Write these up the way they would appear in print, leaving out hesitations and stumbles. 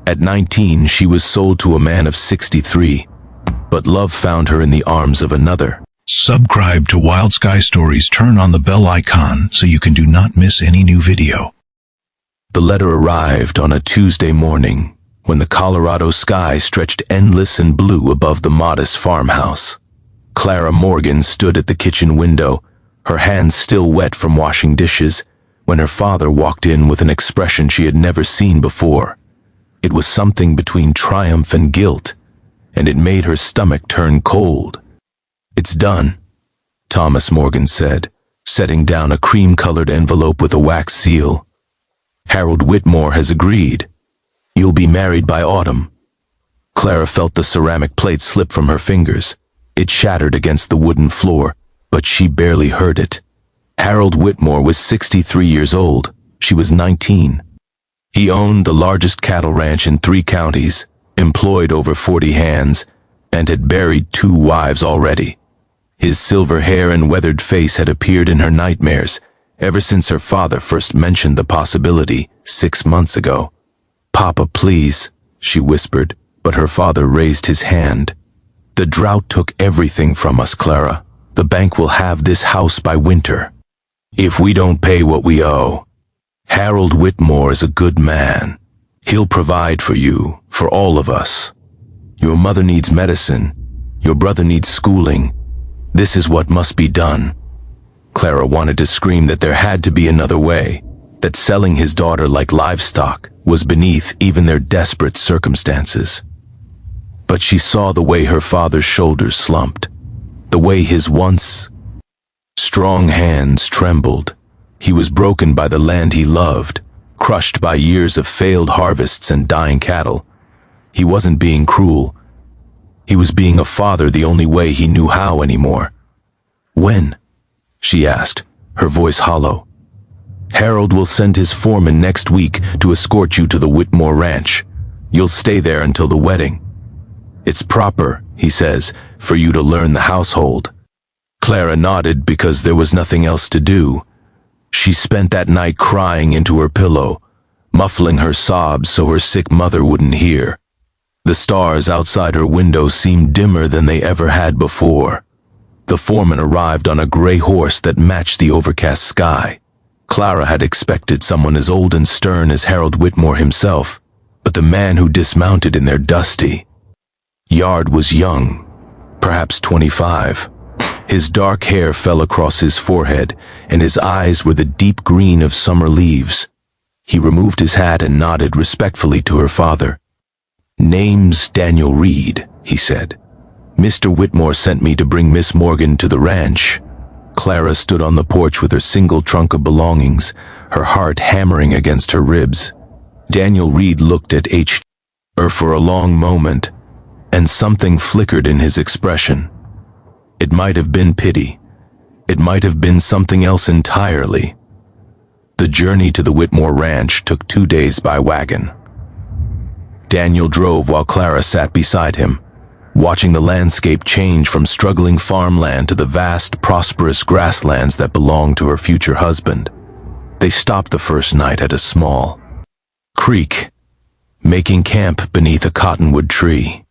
At 19, she was sold to a man of 63, but love found her in the arms of another. Subscribe to Wild Sky Stories. Turn on the bell icon so you can do not miss any new video. The letter arrived on a Tuesday morning when the Colorado sky stretched endless and blue above the modest farmhouse. Clara Morgan stood at the kitchen window, her hands still wet from washing dishes, when her father walked in with an expression she had never seen before. It was something between triumph and guilt, and it made her stomach turn cold. "It's done," Thomas Morgan said, setting down a cream-colored envelope with a wax seal. "Harold Whitmore has agreed. You'll be married by autumn." Clara felt the ceramic plate slip from her fingers. It shattered against the wooden floor, but she barely heard it. Harold Whitmore was 63 years old. She was 19. He owned the largest cattle ranch in 3 counties, employed over 40 hands, and had buried 2 wives already. His silver hair and weathered face had appeared in her nightmares ever since her father first mentioned the possibility 6 months ago. "Papa, please," she whispered, but her father raised his hand. "The drought took everything from us, Clara. The bank will have this house by winter, if we don't pay what we owe. Harold Whitmore is a good man. He'll provide for you, for all of us. Your mother needs medicine. Your brother needs schooling. This is what must be done." Clara wanted to scream that there had to be another way, that selling his daughter like livestock was beneath even their desperate circumstances. But she saw the way her father's shoulders slumped, the way his once strong hands trembled. He was broken by the land he loved, crushed by years of failed harvests and dying cattle. He wasn't being cruel. He was being a father the only way he knew how anymore. "When?" she asked, her voice hollow. "Harold will send his foreman next week to escort you to the Whitmore ranch. You'll stay there until the wedding. It's proper, he says, for you to learn the household." Clara nodded because there was nothing else to do. She spent that night crying into her pillow, muffling her sobs so her sick mother wouldn't hear. The stars outside her window seemed dimmer than they ever had before. The foreman arrived on a gray horse that matched the overcast sky. Clara had expected someone as old and stern as Harold Whitmore himself, but the man who dismounted in their dusty yard was young, perhaps 25. His dark hair fell across his forehead, and his eyes were the deep green of summer leaves. He removed his hat and nodded respectfully to her father. "Name's Daniel Reed," he said. "Mr. Whitmore sent me to bring Miss Morgan to the ranch." Clara stood on the porch with her single trunk of belongings, her heart hammering against her ribs. Daniel Reed looked at her for a long moment, and something flickered in his expression. It might have been pity. It might have been something else entirely. The journey to the Whitmore ranch took 2 days by wagon. Daniel drove while Clara sat beside him, watching the landscape change from struggling farmland to the vast, prosperous grasslands that belonged to her future husband. They stopped the first night at a small creek, making camp beneath a cottonwood tree.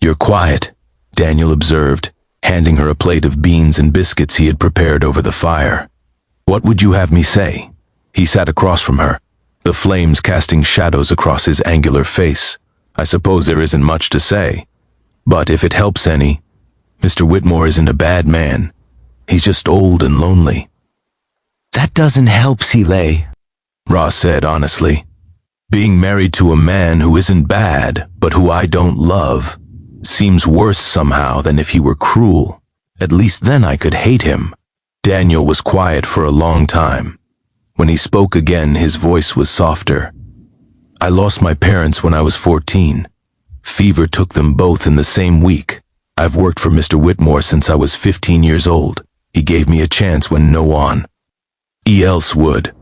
"You're quiet," Daniel observed, handing her a plate of beans and biscuits he had prepared over the fire. "What would you have me say?" He sat across from her, the flames casting shadows across his angular face. "I suppose there isn't much to say. But if it helps any, Mr. Whitmore isn't a bad man. He's just old and lonely." "That doesn't help, Sile," Ross said honestly. "Being married to a man who isn't bad, but who I don't love, seems worse somehow than if he were cruel. At least then I could hate him." Daniel was quiet for a long time. When he spoke again, his voice was softer. "I lost my parents when I was 14. Fever took them both in the same week. I've worked for Mr. Whitmore since I was 15 years old. He gave me a chance when no one else would.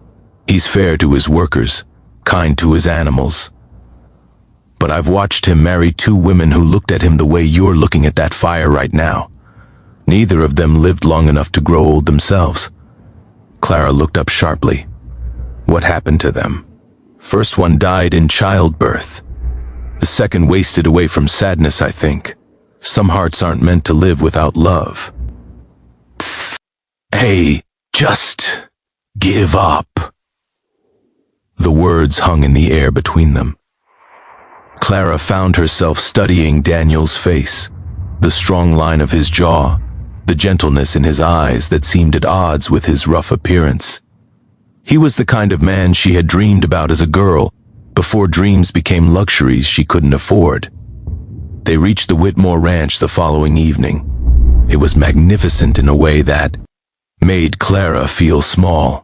He's fair to his workers, kind to his animals. But I've watched him marry 2 women who looked at him the way you're looking at that fire right now. Neither of them lived long enough to grow old themselves." Clara looked up sharply. "What happened to them?" "First one died in childbirth. The second wasted away from sadness, I think. Some hearts aren't meant to live without love. Hey, just give up. The words hung in the air between them. Clara found herself studying Daniel's face, the strong line of his jaw, the gentleness in his eyes that seemed at odds with his rough appearance. He was the kind of man she had dreamed about as a girl, before dreams became luxuries she couldn't afford. They reached the Whitmore Ranch the following evening. It was magnificent in a way that made Clara feel small.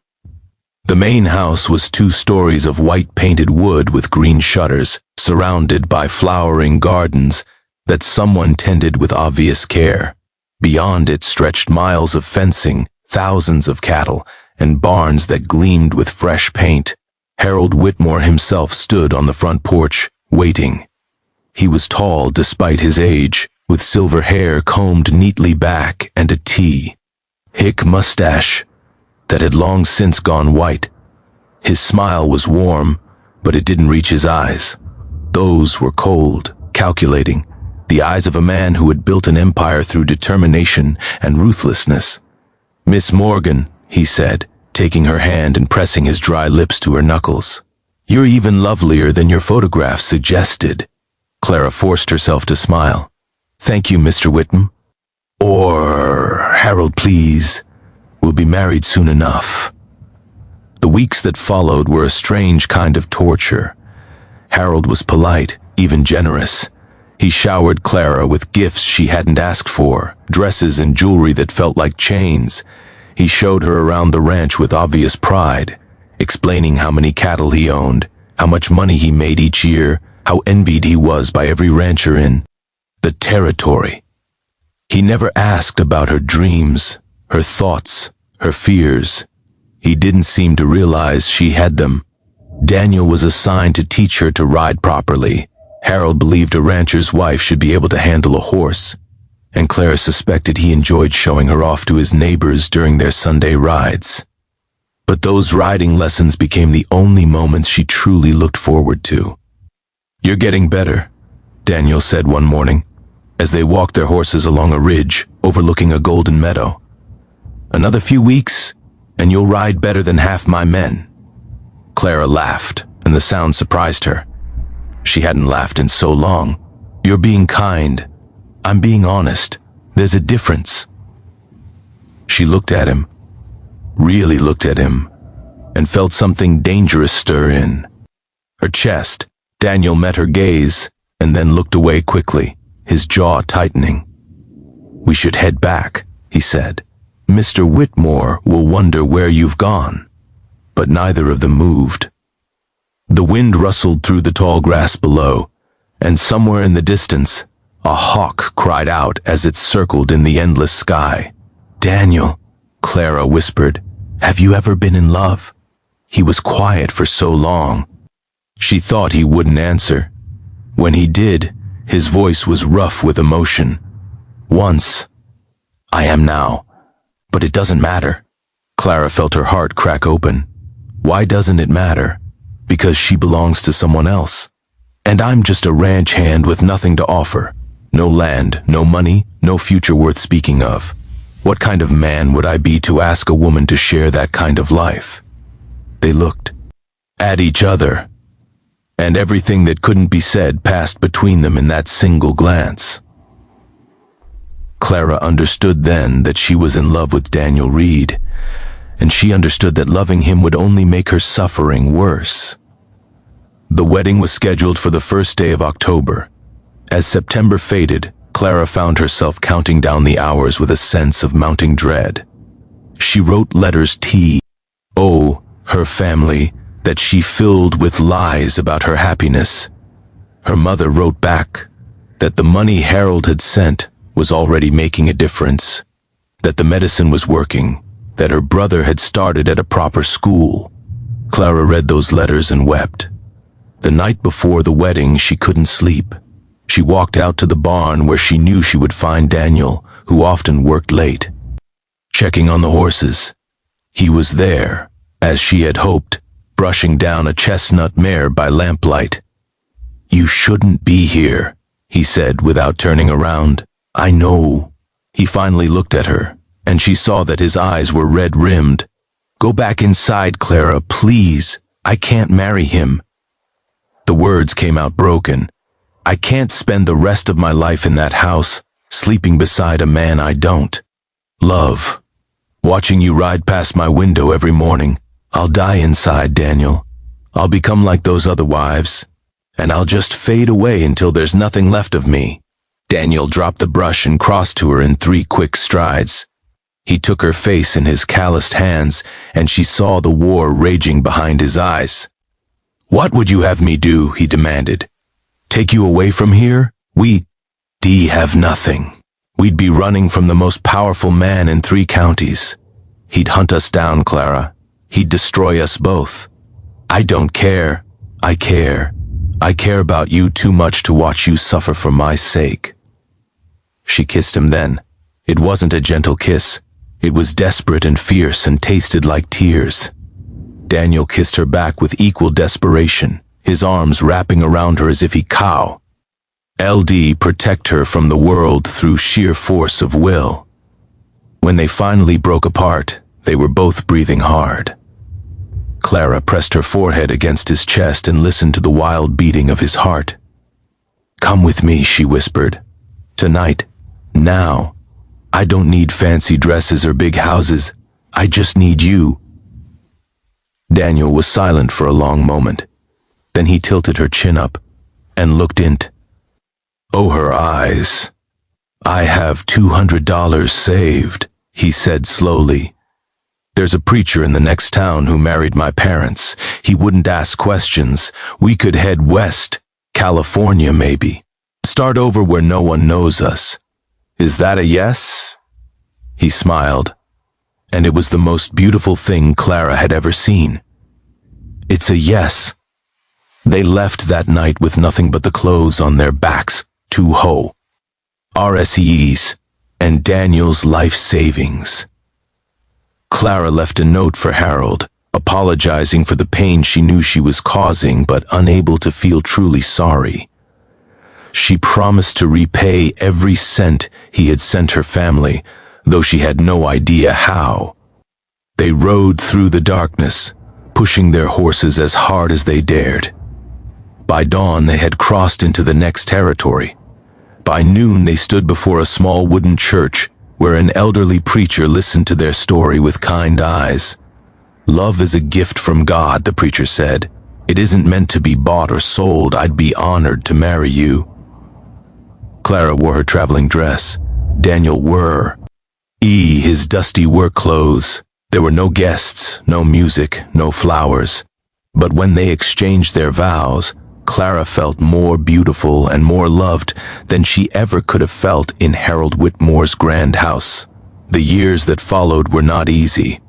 The main house was 2 stories of white painted wood with green shutters, surrounded by flowering gardens that someone tended with obvious care. Beyond it stretched miles of fencing, thousands of cattle, and barns that gleamed with fresh paint. Harold Whitmore himself stood on the front porch, waiting. He was tall despite his age, with silver hair combed neatly back and a hick mustache that had long since gone white. His smile was warm, but it didn't reach his eyes. Those were cold, calculating, the eyes of a man who had built an empire through determination and ruthlessness. "Miss Morgan," he said, taking her hand and pressing his dry lips to her knuckles. "You're even lovelier than your photograph suggested." Clara forced herself to smile. "Thank you, Mr. Whitman." "Or, Harold, please. We'll be married soon enough." The weeks that followed were a strange kind of torture. Harold was polite, even generous. He showered Clara with gifts she hadn't asked for, dresses and jewelry that felt like chains. He showed her around the ranch with obvious pride, explaining how many cattle he owned, how much money he made each year, how envied he was by every rancher in the territory. He never asked about her dreams, her thoughts, her fears. He didn't seem to realize she had them. Daniel was assigned to teach her to ride properly. Harold believed a rancher's wife should be able to handle a horse, and Clara suspected he enjoyed showing her off to his neighbors during their Sunday rides. But those riding lessons became the only moments she truly looked forward to. "You're getting better," Daniel said one morning, as they walked their horses along a ridge overlooking a golden meadow. "Another few weeks, and you'll ride better than half my men." Clara laughed, and the sound surprised her. She hadn't laughed in so long. "You're being kind. I'm being honest. There's a difference." She looked at him, really looked at him, and felt something dangerous stir in her chest. Daniel met her gaze, and then looked away quickly, his jaw tightening. "We should head back," he said. "Mr. Whitmore will wonder where you've gone." But neither of them moved. The wind rustled through the tall grass below, and somewhere in the distance, a hawk cried out as it circled in the endless sky. "Daniel," Clara whispered, "have you ever been in love?" He was quiet for so long. She thought he wouldn't answer. When he did, his voice was rough with emotion. "Once. I am now. But it doesn't matter." Clara felt her heart crack open. Why doesn't it matter? Because she belongs to someone else. And I'm just a ranch hand with nothing to offer. No land, no money, no future worth speaking of. What kind of man would I be to ask a woman to share that kind of life? They looked at each other, and everything that couldn't be said passed between them in that single glance. Clara understood then that she was in love with Daniel Reed, and she understood that loving him would only make her suffering worse. The wedding was scheduled for the first day of October. As September faded, Clara found herself counting down the hours with a sense of mounting dread. She wrote letters to her family that she filled with lies about her happiness. Her mother wrote back that the money Harold had sent was already making a difference, that the medicine was working, that her brother had started at a proper school. Clara read those letters and wept. The night before the wedding, she couldn't sleep. She walked out to the barn where she knew she would find Daniel, who often worked late. Checking on the horses. He was there, as she had hoped, brushing down a chestnut mare by lamplight. You shouldn't be here, he said without turning around. I know. He finally looked at her, and she saw that his eyes were red-rimmed. Go back inside, Clara, please. I can't marry him. The words came out broken. I can't spend the rest of my life in that house, sleeping beside a man I don't love. Watching you ride past my window every morning. I'll die inside, Daniel. I'll become like those other wives, and I'll just fade away until there's nothing left of me. Daniel dropped the brush and crossed to her in 3 quick strides. He took her face in his calloused hands, and she saw the war raging behind his eyes. What would you have me do? He demanded. Take you away from here? We have nothing. We'd be running from the most powerful man in 3 counties. He'd hunt us down, Clara. He'd destroy us both. I don't care. I care. I care about you too much to watch you suffer for my sake. She kissed him then. It wasn't a gentle kiss. It was desperate and fierce and tasted like tears. Daniel kissed her back with equal desperation, his arms wrapping around her as if he cow. LD protect her from the world through sheer force of will. When they finally broke apart, they were both breathing hard. Clara pressed her forehead against his chest and listened to the wild beating of his heart. Come with me, she whispered. Tonight, now. I don't need fancy dresses or big houses. I just need you. Daniel was silent for a long moment. Then he tilted her chin up and looked into her eyes. I have $200 saved, he said slowly. There's a preacher in the next town who married my parents. He wouldn't ask questions. We could head west, California maybe. Start over where no one knows us. Is that a yes? He smiled, and it was the most beautiful thing Clara had ever seen. It's a yes. They left that night with nothing but the clothes on their backs, 2 RSEs, and Daniel's life savings. Clara left a note for Harold, apologizing for the pain she knew she was causing, but unable to feel truly sorry. She promised to repay every cent he had sent her family, though she had no idea how. They rode through the darkness, pushing their horses as hard as they dared. By dawn, they had crossed into the next territory. By noon, they stood before a small wooden church where an elderly preacher listened to their story with kind eyes. Love is a gift from God, the preacher said. It isn't meant to be bought or sold. I'd be honored to marry you. Clara wore her traveling dress. Daniel wore his dusty work clothes. There were no guests, no music, no flowers. But when they exchanged their vows, Clara felt more beautiful and more loved than she ever could have felt in Harold Whitmore's grand house. The years that followed were not easy.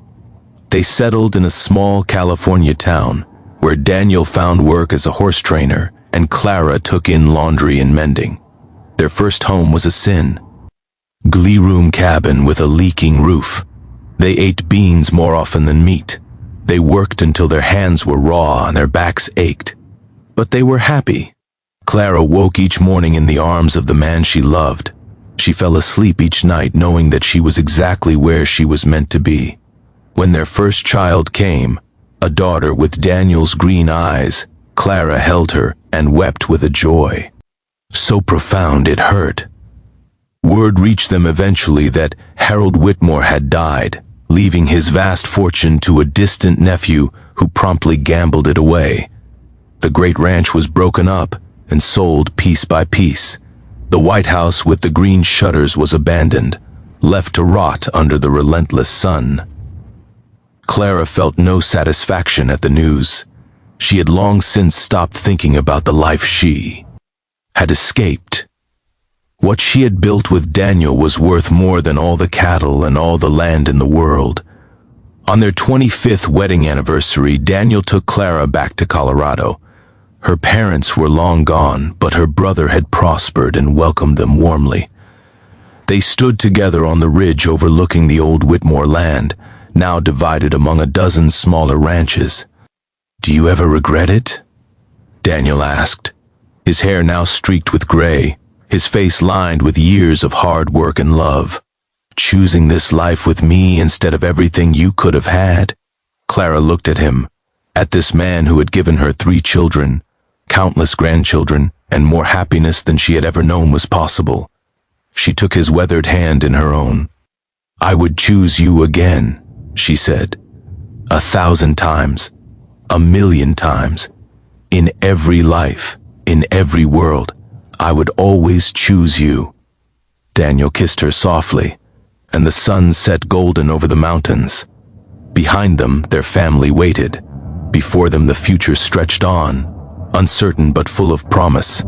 They settled in a small California town, where Daniel found work as a horse trainer and Clara took in laundry and mending. Their first home was a sin. Glee room cabin with a leaking roof. They ate beans more often than meat. They worked until their hands were raw and their backs ached. But they were happy. Clara woke each morning in the arms of the man she loved. She fell asleep each night knowing that she was exactly where she was meant to be. When their first child came, a daughter with Daniel's green eyes, Clara held her and wept with a joy so profound it hurt. Word reached them eventually that Harold Whitmore had died, leaving his vast fortune to a distant nephew who promptly gambled it away. The great ranch was broken up and sold piece by piece. The White House with the green shutters was abandoned, left to rot under the relentless sun. Clara felt no satisfaction at the news. She had long since stopped thinking about the life she had escaped. What she had built with Daniel was worth more than all the cattle and all the land in the world. On their 25th wedding anniversary, Daniel took Clara back to Colorado. Her parents were long gone, but her brother had prospered and welcomed them warmly. They stood together on the ridge overlooking the old Whitmore land, now divided among a dozen smaller ranches. "Do you ever regret it?" Daniel asked. his hair now streaked with gray, his face lined with years of hard work and love. Choosing this life with me instead of everything you could have had? Clara looked at him, at this man who had given her 3 children, countless grandchildren, and more happiness than she had ever known was possible. She took his weathered hand in her own. "I would choose you again," she said. 1,000 times, 1,000,000 times. In every life, in every world, I would always choose you. Daniel kissed her softly, and the sun set golden over the mountains. Behind them, their family waited. Before them, the future stretched on, uncertain but full of promise.